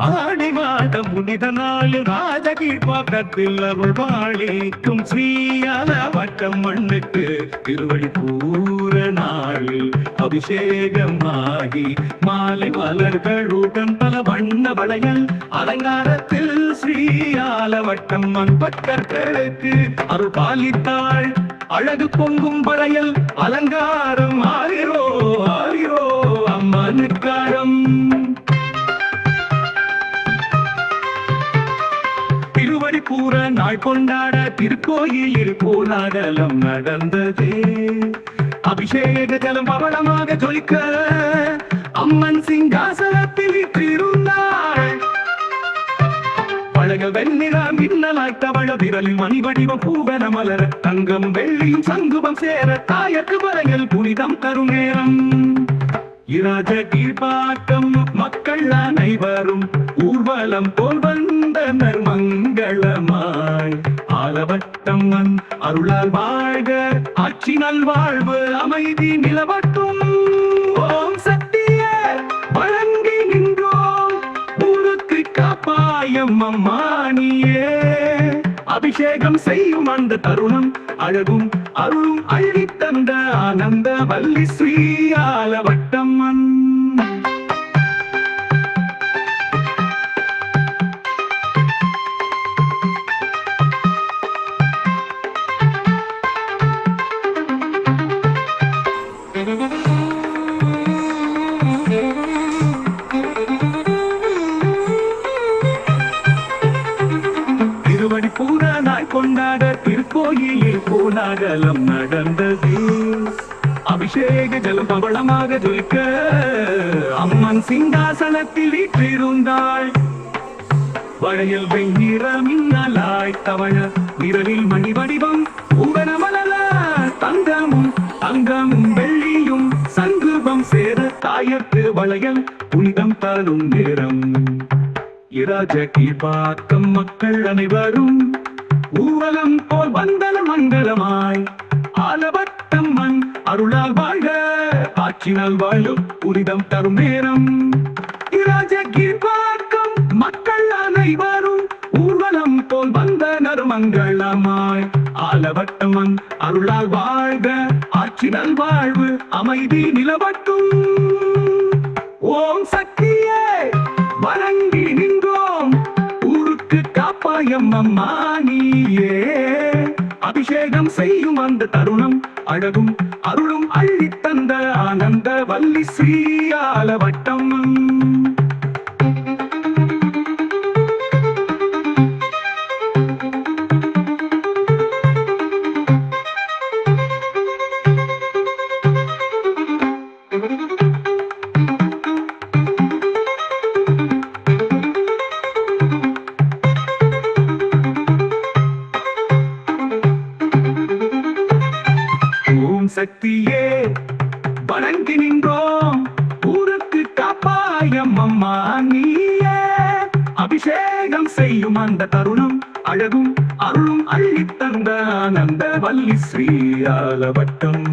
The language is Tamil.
ஆடி மாதம் புனித நாள் ராஜகீழ் பக்கத்தில் அருள் பாலிக்கும் ஸ்ரீயால வட்டம் மண்ணுக்கு திருவடி பூர நாள் அபிஷேகமாகி மாலை மலர்களுடன் பல வண்ண வளையல் அலங்காரத்தில் ஸ்ரீயால வட்டம் மண் பக்கர்களுக்கு அருள் பாலித்தாள் அழகு பொங்கும் வளையல் அலங்காரம் ஆரிரோ ஆரிரோ அம்மனுக்காரம் திருவடி பூர நாள் கொண்டாட திருக்கோயிலில் கோலாகலம் நடந்ததே அபிஷேக ஜலம் பவளமாக ஜொலிக்க அம்மன் சிங்காசனத்தில் வீற்றிருந்தாள் பழக வெண்ணிலா மின்னலாய் தவழ விரலில் மணி வடிவம் பூவன மலர தங்கம் வெள்ளியும் சங்குபம் சேர தாயக்கு வரையில் புனிதம் தரும் நேரம் இராஜ கீழ்பாக்கம் மக்கள் அனைவரும் ஊர்வலம் போல் வந்தனர் மங்களமாய் ஆலவட்டம் அருளால் வாழ்க ஆட்சி நல்வாழ்வு அமைதி நிலவட்டும் ஓம் சக்திய வழங்கி நின்றோம் ஊருக்கு காப்பாயம் அம்மானியே அபிஷேகம் செய்யும் அந்த தருணம் அழகும் அருளும் அள்ளி தந்த ஆனந்த வள்ளி ஸ்ரீயால வட்டம்மன் திருவடி பூர நாள் கொண்டாட திருக்கோயிலில் கோலாகலம் நடந்தது அபிஷேக ஜலம் பவளமாக ஜொலிக்க அம்மன் சிங்காசனத்தில் வீற்றிருந்தாள் வளையல் வெண்ணிற மின்னலாய் தவழ விரலில் மணி வடிவம் பூவன மலர தங்கமும் அங்கமும் வெள்ளியும் சங்குபம் சேர தாயத்து வளையல் புனிதம் தரும் நேரம் இராஜ கீழ்பாக்கம் மக்கள் அனைவரும் ஊர்வலம் போல் வந்தன மங்களமாய் ஆலவட்டம் மண் அருளால் வாழ்க ஆட்சினால் வாழும் புனிதம் தரும் நேரம் இராஜ கீழ்பாக்கம் மக்கள் அனைவரும் ஊர்வலம் போல் வந்தனர் மங்களமாய் ஆலவட்டம் மண் அருளால் வாழ்க ஆட்சினால் வாழ்வு அமைதி நிலவட்டும் ஓம் சக்தியே வணங்கி நின்றோம் ஊருக்கு காப்பாயம் அம்மானியே அபிஷேகம் செய்யும் அந்த தருணம் அழகும் அருளும் அள்ளி தந்த ஆனந்த வள்ளி ஸ்ரீயால வட்டம் சக்தியே வணங்கி நின்றோம் ஊருக்கு காப்பாயம் அம்மா நீயே அபிஷேகம் செய்யும் அந்த தருணம் அழகும் அருளும் அள்ளி தந்த ஆனந்த வள்ளி ஸ்ரீயால வட்டம்